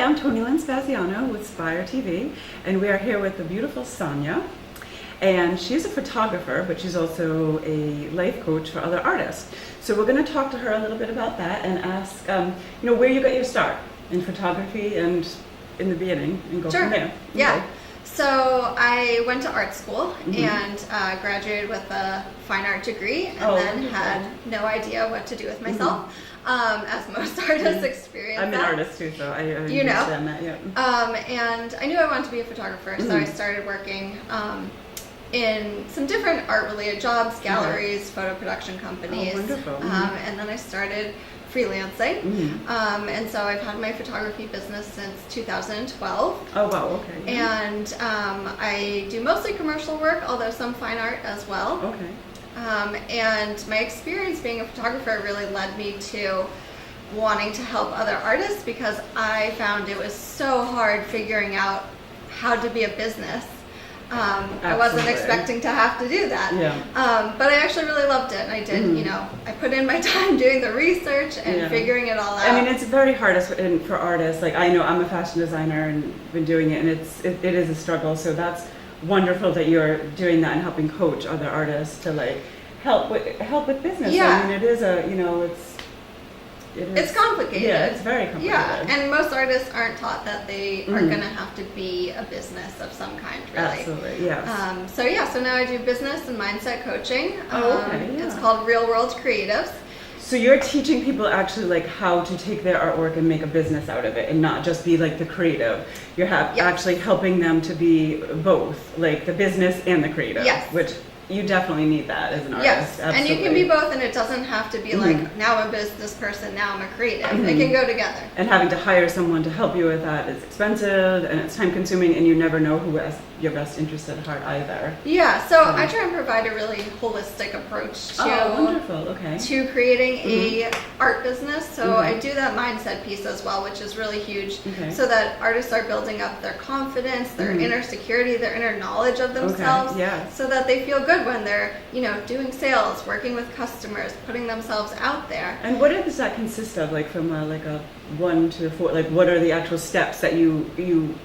I'm Toni Spaziano with Spire TV, and we are here with the beautiful Sonya. And she's a photographer, but she's also a life coach for other artists. So we're going to talk to her a little bit about that and ask, where you got your start in photography and in the beginning, and go from there. Yeah. Okay. So I went to art school and graduated with a fine art degree, and then had no idea what to do with myself, as most artists experience. I'm an artist too, so I understand that. Yeah. And I knew I wanted to be a photographer, so I started working in some different art-related jobs, galleries, photo production companies. Oh, wonderful. And then I started freelancing. And so I've had my photography business since 2012. Oh, wow, okay. And I do mostly commercial work, although some fine art as well. Okay. And my experience being a photographer really led me to wanting to help other artists, because I found it was so hard figuring out how to be a business. I wasn't expecting to have to do that. Yeah. But I actually really loved it, and I did, I put in my time doing the research and figuring it all out. I mean, it's very hard for artists. Like, I know I'm a fashion designer and been doing it, and it is a struggle. So that's wonderful that you're doing that and helping coach other artists to help with business. Yeah. I mean, it is it's complicated. Yeah, it's very complicated. Yeah, and most artists aren't taught that they are going to have to be a business of some kind, really. Absolutely, yes. So now I do business and mindset coaching. Okay, It's called Real World Creatives. So you're teaching people actually how to take their artwork and make a business out of it, and not just be the creative. You're actually helping them to be both, the business and the creative. Yes. Which you definitely need that as an artist. Yes, Absolutely. and you can be both, and it doesn't have to be now I'm a business person, now I'm a creative. It can go together. And having to hire someone to help you with that is expensive, and it's time consuming, and you never know who has your best interest at heart either. Yeah, so I try and provide a really holistic approach to creating a art business. So I do that mindset piece as well, which is really huge, so that artists are building up their confidence, their inner security, their inner knowledge of themselves, so that they feel good when they're, doing sales, working with customers, putting themselves out there. And what does that consist of, from a 1 to 4? What are the actual steps that you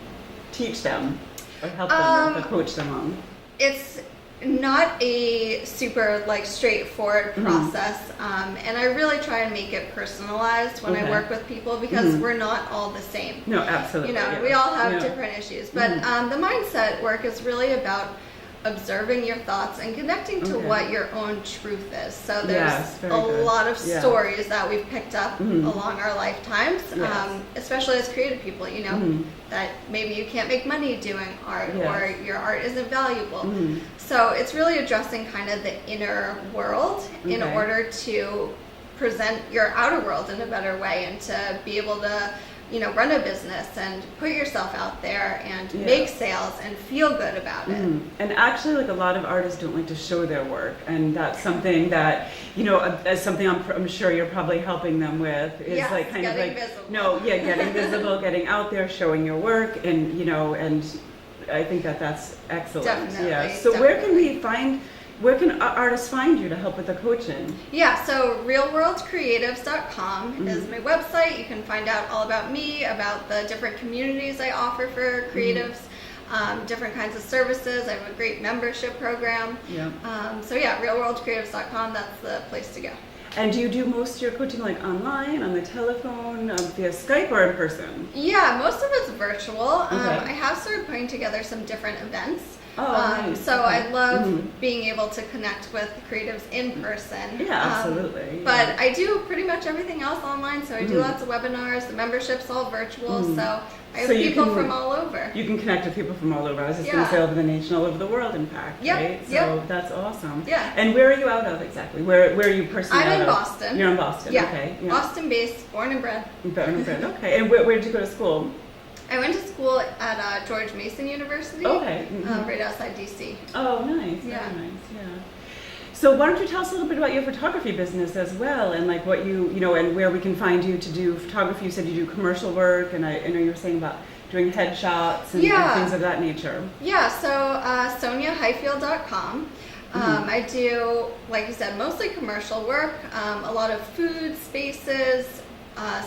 teach them or help them or coach them on? It's not a super straightforward process, and I really try and make it personalized when I work with people, because we're not all the same. No, absolutely. We all have different issues, but the mindset work is really about observing your thoughts and connecting to what your own truth is. So there's a lot of stories that we've picked up along our lifetimes, especially as creative people, that maybe you can't make money doing art, or your art isn't valuable. So it's really addressing kind of the inner world in order to present your outer world in a better way, and to be able to run a business and put yourself out there and make sales and feel good about it. And actually, a lot of artists don't like to show their work, and that's something that, as something I'm sure you're probably helping them with, is getting visible. Getting visible, getting out there, showing your work, and and I think that's excellent. Definitely. Yeah. So where can artists find you to help with the coaching? Yeah, so realworldcreatives.com is my website. You can find out all about me, about the different communities I offer for creatives, different kinds of services. I have a great membership program. Realworldcreatives.com, that's the place to go. And do you do most of your coaching online, on the telephone, via Skype, or in person? Yeah, most of it's virtual. I have started putting together some different events. Nice. So I love being able to connect with creatives in person. Yeah, absolutely. But I do pretty much everything else online. So I do lots of webinars. The membership's all virtual. So I have people from all over. You can connect with people from all over. I was just going to say all over the nation, all over the world, in fact. Right? So that's awesome. Yeah. And where are you out of exactly? Where are you personally I'm out in of? Boston. You're in Boston. Yeah. Okay. Yeah. Boston-based, born and bred. Born and bred. Okay. And where did you go to school? I went to school at George Mason University. Okay. Right outside DC. Oh, nice. Very nice. Yeah. So why don't you tell us a little bit about your photography business as well, and what and where we can find you to do photography. You said you do commercial work, and I know you were saying about doing headshots and things of that nature. Yeah. So SonyaHighfield.com. I do, like you said, mostly commercial work, a lot of food spaces,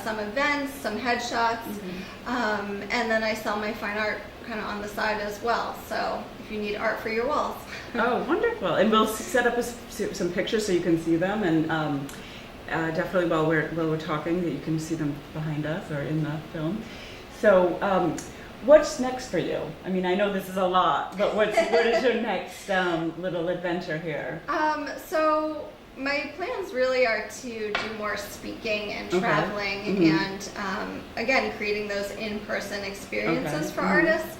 some events, some headshots, and then I sell my fine art kind of on the side as well. So if you need art for your walls. Oh, wonderful. And we'll set up some pictures so you can see them, and definitely while we're talking that you can see them behind us or in the film. So what's next for you? I mean, I know this is a lot, but what is your next little adventure here? So my plans really are to do more speaking and traveling and again, creating those in-person experiences for artists.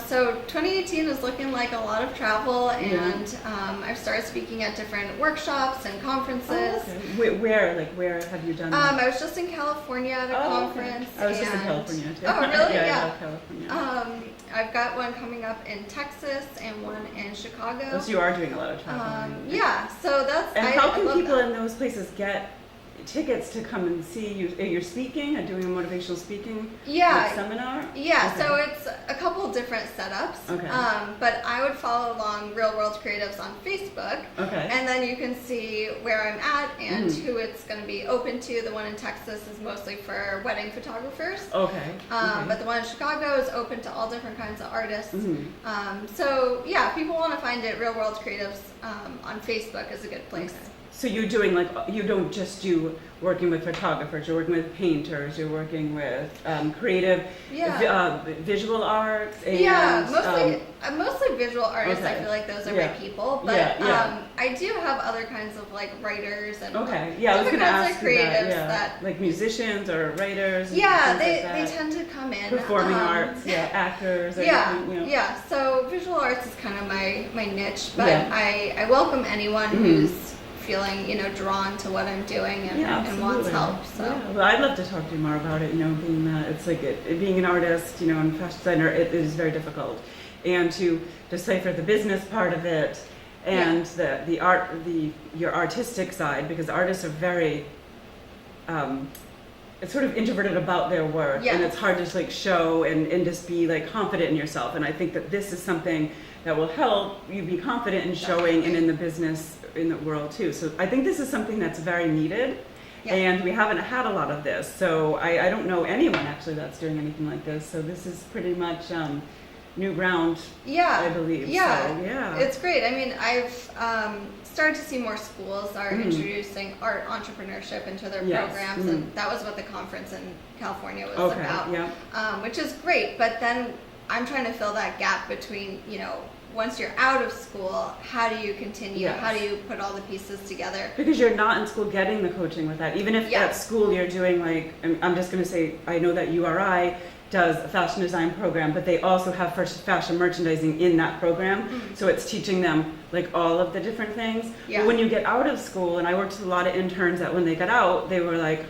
So 2018 is looking like a lot of travel, and I've started speaking at different workshops and conferences. Oh, okay. Where have you done that? I was just in California at a conference. Okay. I was just in California too. Oh, really? Yeah. I love California. I've got one coming up in Texas and one in Chicago. Oh, so you are doing a lot of traveling. Yeah, so that's. And how can people in those places get tickets to come and see you? You're speaking and doing a motivational speaking seminar? Yeah, so it's a couple different setups. Okay. But I would follow along Real World Creatives on Facebook. Okay. And then you can see where I'm at and who it's going to be open to. The one in Texas is mostly for wedding photographers. Okay. But the one in Chicago is open to all different kinds of artists. So yeah, if people want to find it, Real World Creatives on Facebook is a good place. Okay. So you're doing you don't just do working with photographers, you're working with painters, you're working with creative visual arts. And, mostly visual artists. Okay. I feel like those are my people, but I do have other kinds of like writers and I was going to ask you creatives that, like musicians or writers. Yeah, they tend to come in. Performing arts, actors. So visual arts is kind of my niche, but I welcome anyone who's feeling drawn to what I'm doing and wants help. So well, I'd love to talk to you more about it. Being it's like being an artist, and fashion designer, it is very difficult, and to decipher the business part of it and the art, your artistic side, because artists are very it's sort of introverted about their work, and it's hard to show and just be confident in yourself. And I think that this is something that will help you be confident in showing and in the business, in the world too. So I think this is something that's very needed, and we haven't had a lot of this. So I don't know anyone actually that's doing anything like this. So this is pretty much new ground, I believe. Yeah, it's great. I mean, I've started to see more schools are introducing art entrepreneurship into their programs, and that was what the conference in California was about, which is great. But then I'm trying to fill that gap between, once you're out of school, how do you continue? How do you put all the pieces together? Because you're not in school getting the coaching with that. Even if at school you're doing I'm just going to say, I know that URI does a fashion design program, but they also have fashion merchandising in that program. So it's teaching them all of the different things. But when you get out of school, and I worked with a lot of interns that when they got out, they were like,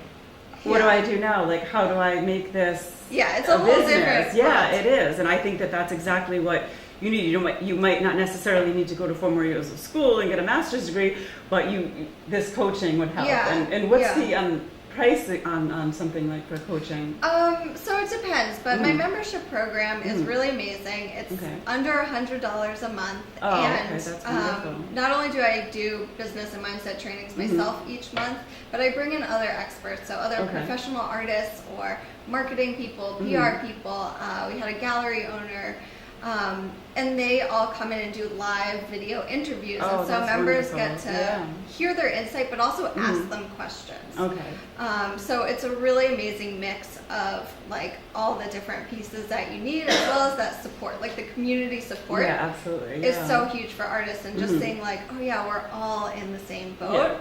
what do I do now? How do I make this it's a whole different it is. And I think that that's exactly what you need. You might not necessarily need to go to 4 more years of school and get a master's degree, but this coaching would help. And what's the price on something like for coaching? So it depends, but my membership program is really amazing. It's under $100 a month, and that's wonderful. Not only do I do business and mindset trainings myself each month, but I bring in other experts, so other professional artists or marketing people, PR people. We had a gallery owner. And they all come in and do live video interviews, and so members get to hear their insight, but also ask them questions. So it's a really amazing mix of all the different pieces that you need, as well as that support, the community support. Absolutely. Is so huge for artists, and just saying we're all in the same boat.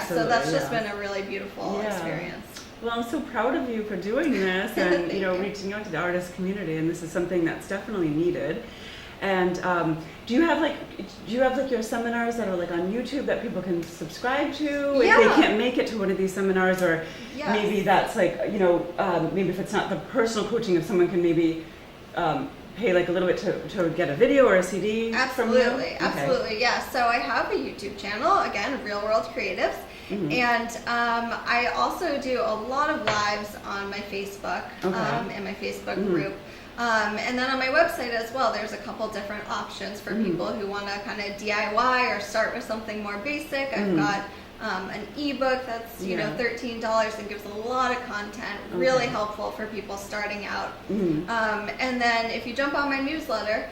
So that's just been a really beautiful experience. Well, I'm so proud of you for doing this and reaching out to the artist community, and this is something that's definitely needed. And do you have your seminars that are on YouTube that people can subscribe to if they can't make it to one of these seminars, or maybe that's maybe if it's not the personal coaching, if someone can maybe pay a little bit to get a video or a CD from you? Absolutely, yeah. So I have a YouTube channel, again, Real World Creatives. And I also do a lot of lives on my Facebook and my Facebook group. And then on my website as well, there's a couple different options for people who want to kind of DIY or start with something more basic. I've got an ebook that's $13 and gives a lot of content, really helpful for people starting out. And then if you jump on my newsletter,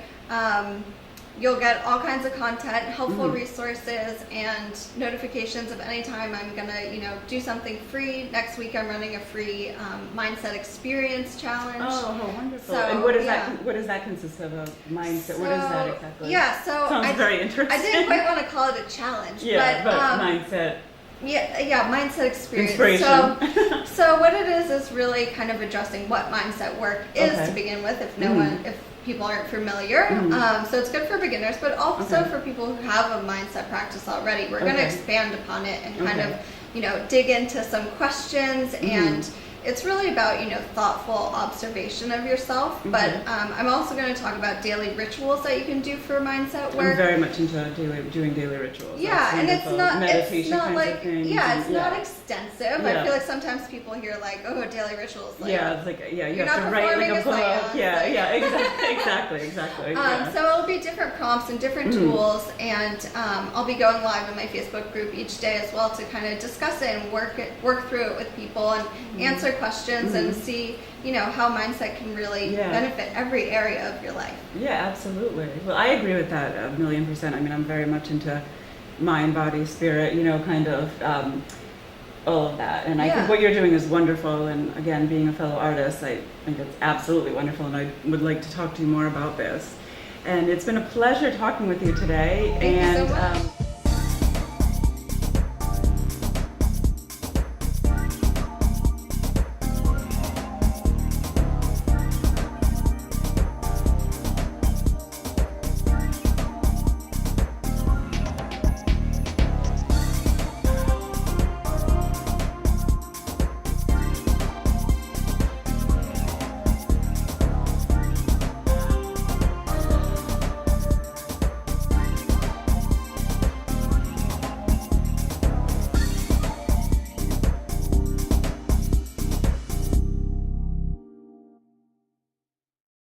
you'll get all kinds of content, helpful resources, and notifications of any time I'm gonna, do something free. Next week I'm running a free mindset experience challenge. Oh, how wonderful! So, and what does that? What does that consist of? A mindset? So, what is that exactly? Yeah, so sounds very interesting. I didn't quite want to call it a challenge. Yeah, but mindset. Yeah, mindset experience. Inspiration. So what it is really kind of addressing what mindset work is to begin with. If people aren't familiar, so it's good for beginners, but also for people who have a mindset practice already. We're going to expand upon it and kind of, dig into some questions, and it's really about, thoughtful observation of yourself. But I'm also going to talk about daily rituals that you can do for mindset work. I'm very much into doing daily rituals. Yeah, and it's not meditation it's not kinds like of things. it's not extensive. Yeah. I feel like sometimes people hear like, oh, daily rituals. Like, it's like you you're have not to write like a performing a book. seance, Exactly. So it'll be different prompts and different tools, and I'll be going live in my Facebook group each day as well to kind of discuss it and work through it with people and answer questions and see how mindset can really benefit every area of your life. Yeah, absolutely. Well, I agree with that 1,000,000%. I mean, I'm very much into mind, body, spirit, kind of all of that. And I think what you're doing is wonderful. And again, being a fellow artist, I think it's absolutely wonderful. And I would like to talk to you more about this. And it's been a pleasure talking with you today. Thank you so much.